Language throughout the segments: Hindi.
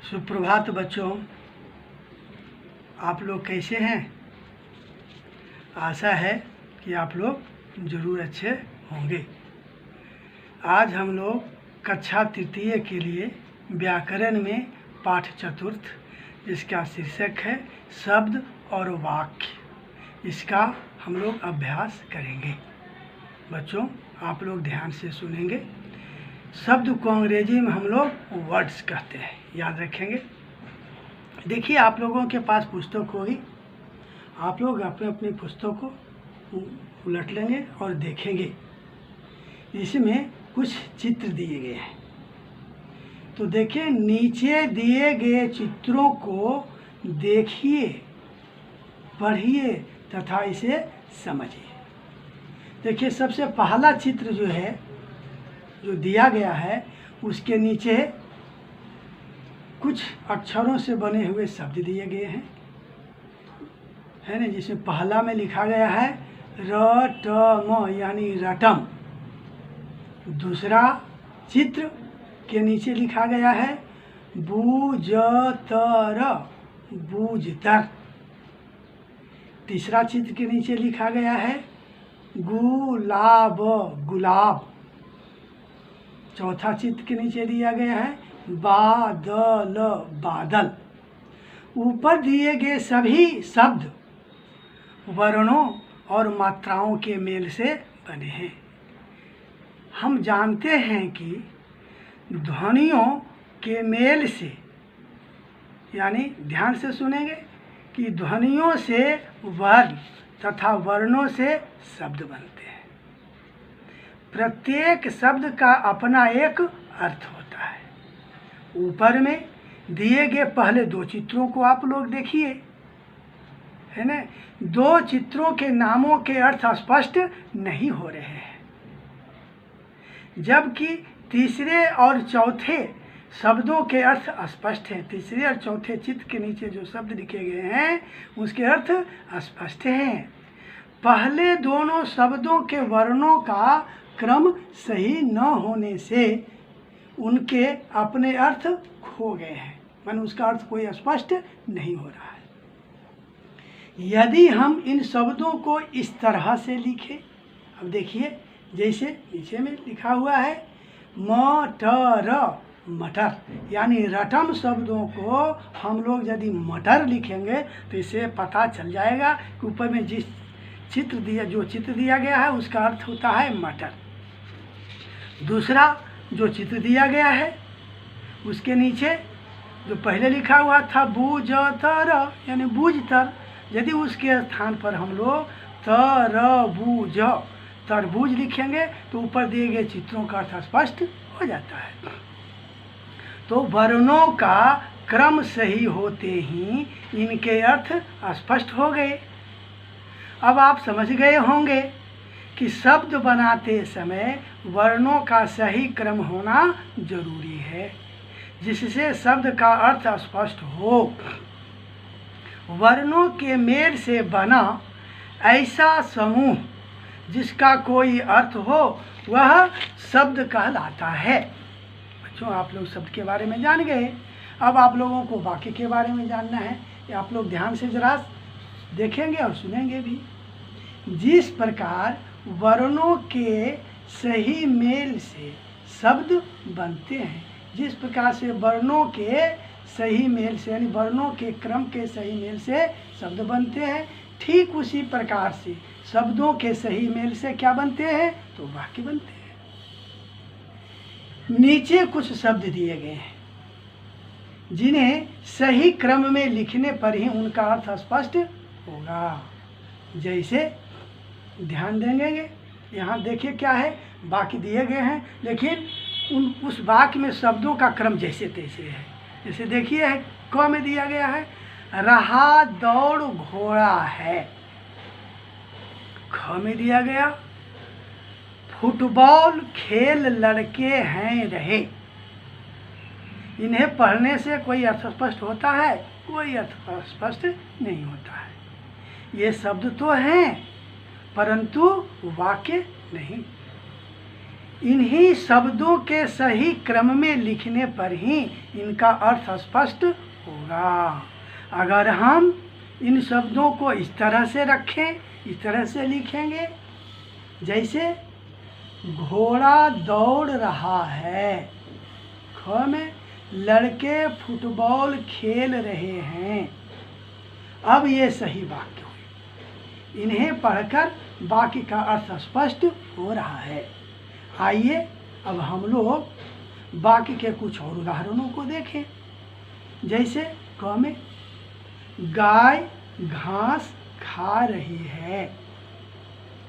सुप्रभात बच्चों, आप लोग कैसे हैं। आशा है कि आप लोग ज़रूर अच्छे होंगे। आज हम लोग कक्षा तृतीय के लिए व्याकरण में पाठ चतुर्थ, जिसका शीर्षक है शब्द और वाक्य, इसका हम लोग अभ्यास करेंगे। बच्चों, आप लोग ध्यान से सुनेंगे। शब्द को अंग्रेजी में हम लोग वर्ड्स कहते हैं, याद रखेंगे। देखिए, आप लोगों के पास पुस्तक होगी, आप लोग अपने अपनी पुस्तक को उलट लेंगे और देखेंगे। इसमें कुछ चित्र दिए गए हैं, तो देखिए नीचे दिए गए चित्रों को देखिए, पढ़िए तथा इसे समझिए। देखिए, सबसे पहला चित्र जो दिया गया है, उसके नीचे कुछ अक्षरों से बने हुए शब्द दिए गए हैं, है ना। जिसमें पहला में लिखा गया है रटम, यानी रटम। दूसरा चित्र के नीचे लिखा गया है बूझतर, बूझतर। तीसरा चित्र के नीचे लिखा गया है गुलाब, गुलाब। चौथा चित्र के नीचे दिया गया है बादल, बादल। ऊपर दिए गए सभी शब्द वर्णों और मात्राओं के मेल से बने हैं। हम जानते हैं कि ध्वनियों के मेल से, यानी ध्यान से सुनेंगे कि ध्वनियों से वर्ण तथा वर्णों से शब्द बनते हैं। प्रत्येक शब्द का अपना एक अर्थ होता है। ऊपर में दिए गए पहले दो चित्रों को आप लोग देखिए, है ना। दो चित्रों के नामों के अर्थ स्पष्ट नहीं हो रहे हैं, जबकि तीसरे और चौथे शब्दों के अर्थ स्पष्ट हैं। तीसरे और चौथे चित्र के नीचे जो शब्द लिखे गए हैं, उसके अर्थ स्पष्ट हैं। पहले दोनों शब्दों के वर्णों का क्रम सही न होने से उनके अपने अर्थ खो गए हैं, माने उसका अर्थ कोई स्पष्ट नहीं हो रहा है। यदि हम इन शब्दों को इस तरह से लिखें, अब देखिए, जैसे नीचे में लिखा हुआ है मटर, मटर, यानी रटम शब्दों को हम लोग यदि मटर लिखेंगे तो इसे पता चल जाएगा कि ऊपर में जो चित्र दिया गया है उसका अर्थ होता है मटर। दूसरा जो चित्र दिया गया है, उसके नीचे जो पहले लिखा हुआ था बूझतर, यानी बूझतर, यदि उसके स्थान पर हम लोग तरबूज, तरबूज लिखेंगे तो ऊपर दिए गए चित्रों का अर्थ स्पष्ट हो जाता है। तो वर्णों का क्रम सही होते ही इनके अर्थ स्पष्ट हो गए। अब आप समझ गए होंगे कि शब्द बनाते समय वर्णों का सही क्रम होना जरूरी है, जिससे शब्द का अर्थ स्पष्ट हो। वर्णों के मेल से बना ऐसा समूह जिसका कोई अर्थ हो, वह शब्द कहलाता है। बच्चों, आप लोग शब्द के बारे में जान गए। अब आप लोगों को वाक्य के बारे में जानना है। कि आप लोग ध्यान से जरा देखेंगे और सुनेंगे भी। जिस प्रकार वर्णों के सही मेल से शब्द बनते हैं, जिस प्रकार से वर्णों के सही मेल से, यानी वर्णों के क्रम के सही मेल से शब्द बनते हैं, ठीक उसी प्रकार से शब्दों के सही मेल से क्या बनते हैं, तो वाक्य बनते हैं। नीचे कुछ शब्द दिए गए हैं जिन्हें सही क्रम में लिखने पर ही उनका अर्थ स्पष्ट होगा। जैसे ध्यान देंगे, यहाँ देखिए क्या है, वाक्य दिए गए हैं, लेकिन उस वाक्य में शब्दों का क्रम जैसे तैसे है। जैसे देखिए, क में दिया गया है रहा दौड़ घोड़ा है। ख में दिया गया फुटबॉल खेल लड़के हैं रहे। इन्हें पढ़ने से कोई अर्थ स्पष्ट होता है? कोई अर्थ स्पष्ट नहीं होता है। ये शब्द तो हैं, परंतु वाक्य नहीं। इन्हीं शब्दों के सही क्रम में लिखने पर ही इनका अर्थ स्पष्ट होगा। अगर हम इन शब्दों को इस तरह से रखें, इस तरह से लिखेंगे, जैसे घोड़ा दौड़ रहा है, ख में लड़के फुटबॉल खेल रहे हैं। अब ये सही वाक्य हुए। इन्हें पढ़कर वाक्य का अर्थ स्पष्ट हो रहा है। आइए अब हम लोग वाक्य के कुछ और उदाहरणों को देखें। जैसे क में गाय घास खा रही है,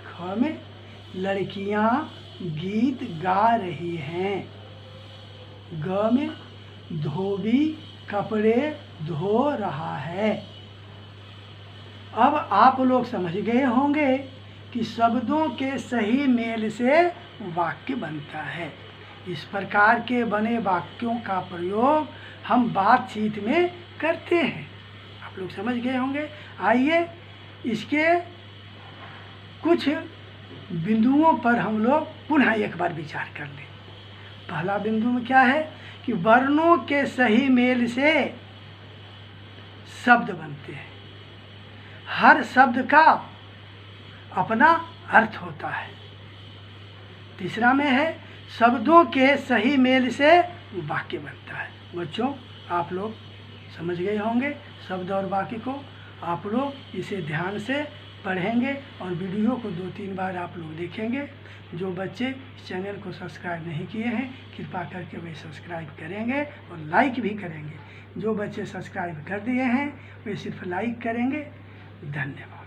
ख में लड़कियां गीत गा रही हैं, ग में धोबी कपड़े धो रहा है। अब आप लोग समझ गए होंगे कि शब्दों के सही मेल से वाक्य बनता है। इस प्रकार के बने वाक्यों का प्रयोग हम बातचीत में करते हैं। आप लोग समझ गए होंगे। आइए इसके कुछ बिंदुओं पर हम लोग पुनः एक बार विचार कर लें। पहला बिंदु में क्या है कि वर्णों के सही मेल से शब्द बनते हैं। हर शब्द का अपना अर्थ होता है। तीसरा में है शब्दों के सही मेल से वाक्य बनता है। बच्चों आप लोग समझ गए होंगे शब्द और वाक्य को। आप लोग इसे ध्यान से पढ़ेंगे और वीडियो को 2-3 बार आप लोग देखेंगे। जो बच्चे इस चैनल को सब्सक्राइब नहीं किए हैं कृपया करके वे सब्सक्राइब करेंगे और लाइक भी करेंगे। जो बच्चे सब्सक्राइब कर दिए हैं वे सिर्फ लाइक करेंगे। धन्यवाद।